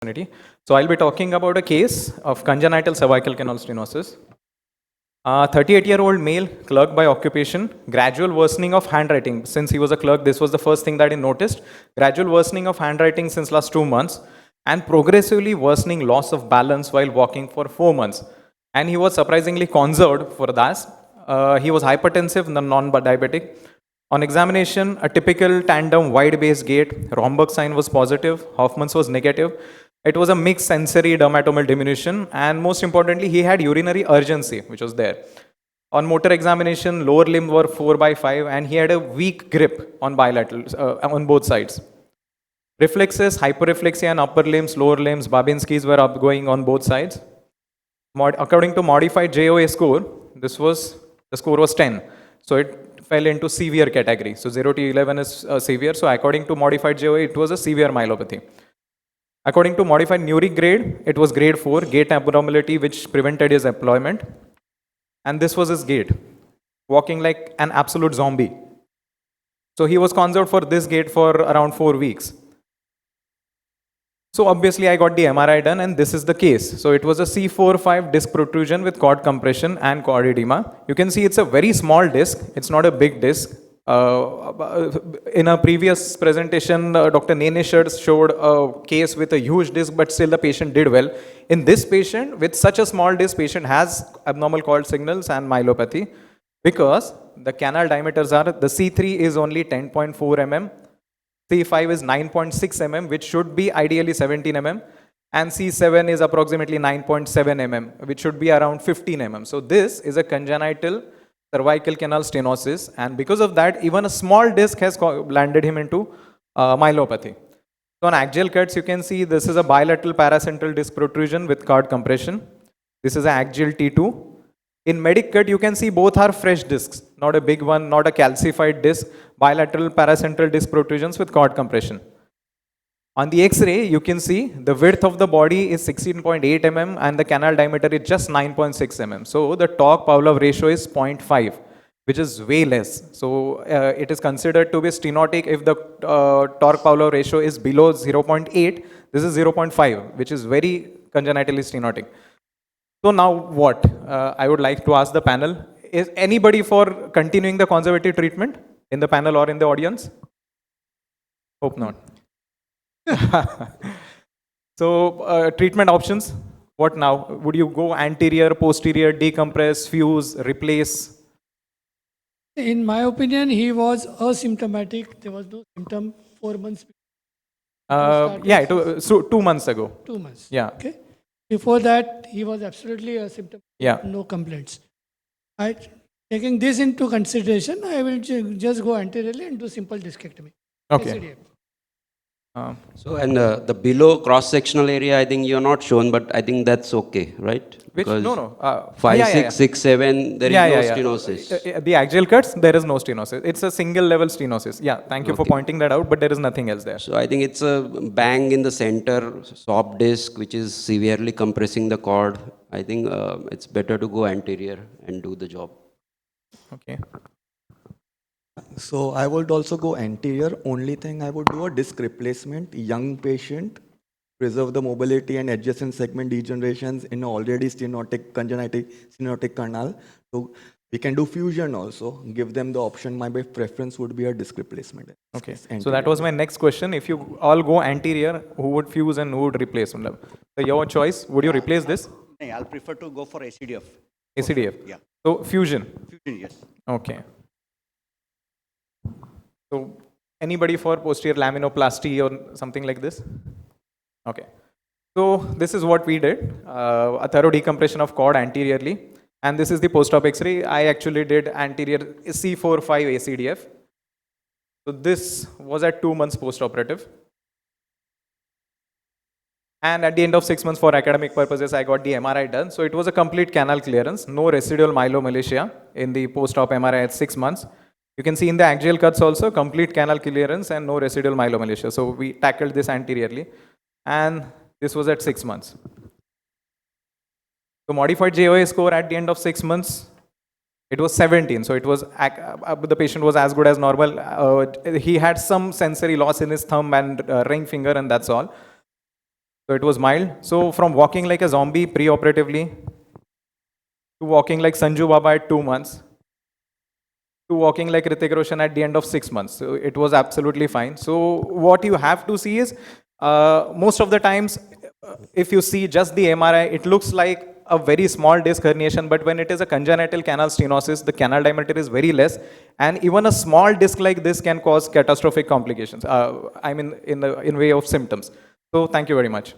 So I'll be talking about a case of congenital cervical canal stenosis. 38-year-old male, clerk by occupation, gradual worsening of handwriting. Since he was a clerk, this was the first thing that he noticed. Gradual worsening of handwriting since last 2 months and progressively worsening loss of balance while walking for 4 months. And he was surprisingly conserved for that. He was hypertensive, non-diabetic. On examination, a typical tandem wide-based gait, Romberg sign was positive, Hoffman's was negative. It was a mixed sensory dermatomal diminution, and most importantly, he had urinary urgency, which was there. On motor examination, lower limb were 4/5, and he had a weak grip on bilaterals, on both sides. Reflexes, hyperreflexia on upper limbs, lower limbs, Babinski's were upgoing on both sides. According to modified JOA score, the score was 10. So it fell into severe category. So 0 to 11 is severe. So according to modified JOA, it was a severe myelopathy. According to modified Nuric grade, it was grade 4, gait abnormality which prevented his employment. And this was his gait, walking like an absolute zombie. So he was conserved for this gait for around 4 weeks. So obviously I got the MRI done and this is the case. So it was a C4-5 disc protrusion with cord compression and cord edema. You can see it's a very small disc, it's not a big disc. In a previous presentation, Dr. NINETEENTH showed a case with a huge disc, but still the patient did well. In this patient, with such a small disc, patient has abnormal cord signals and myelopathy because the canal diameters are, the C3 is only 10.4 mm, C5 is 9.6 mm, which should be ideally 17 mm, and C7 is approximately 9.7 mm, which should be around 15 mm. So this is a congenital cervical canal stenosis, and because of that, even a small disc has landed him into myelopathy. So on axial cuts, you can see this is a bilateral paracentral disc protrusion with cord compression. This is an axial T2. In medic cut, you can see both are fresh discs, not a big one, not a calcified disc, bilateral paracentral disc protrusions with cord compression. On the X-ray, you can see the width of the body is 16.8 mm and the canal diameter is just 9.6 mm. So the Tork-Pavlov ratio is 0.5, which is way less. So it is considered to be stenotic if the Tork-Pavlov ratio is below 0.8. This is 0.5, which is very congenitally stenotic. So now what? I would like to ask the panel, is anybody for continuing the conservative treatment in the panel or in the audience? Hope not. So treatment options, what now? Would you go anterior, posterior, decompress, fuse, replace? In my opinion, he was asymptomatic. There was no symptom 4 months. Yeah, so 2 months ago. 2 months. Yeah. Okay. Before that, he was absolutely asymptomatic. Yeah. No complaints. Right. Taking this into consideration, I will just go anteriorly and do simple discectomy. Okay. SCDF. So, and the below cross-sectional area, I think you're not shown, but I think that's okay, right? Which, Because no. 5, yeah, 6, 6, 7, there is no stenosis. The axial cuts, there is no stenosis. It's a single level stenosis. Yeah, thank you for pointing that out, but there is nothing else there. So I think it's a bang in the center, soft disc, which is severely compressing the cord. I think it's better to go anterior and do the job. Okay. So I would also go anterior. Only thing I would do a disc replacement. Young patient, preserve the mobility and adjacent segment degenerations in already stenotic, congenital stenotic canal. So we can do fusion also. Give them the option. My preference would be a disc replacement. Okay. So that was my next question. If you all go anterior, who would fuse and who would replace? So your choice. Would you replace this? I'll prefer to go for ACDF. ACDF. Yeah. So fusion. Fusion, yes. Okay. So anybody for posterior laminoplasty or something like this? Okay. So this is what we did, a thorough decompression of cord anteriorly. And this is the post-op X-ray. I actually did anterior C4-5 ACDF. So this was at 2 months post-operative. And at the end of 6 months, for academic purposes, I got the MRI done. So it was a complete canal clearance, no residual myelomalacia in the post-op MRI at 6 months. You can see in the axial cuts also, complete canal clearance and no residual myelomalacia. So we tackled this anteriorly. And this was at 6 months. So modified JOA score at the end of 6 months, it was 17. So it was, the patient was as good as normal. He had some sensory loss in his thumb and ring finger, and that's all. So it was mild. So from walking like a zombie pre-operatively to walking like Sanju Baba at 2 months to walking like Hrithik Roshan at the end of 6 months. So it was absolutely fine. So what you have to see is most of the times, if you see just the MRI, it looks like a very small disc herniation, but when it is a congenital canal stenosis, the canal diameter is very less, and even a small disc like this can cause catastrophic complications. I mean, in way of symptoms. So thank you very much.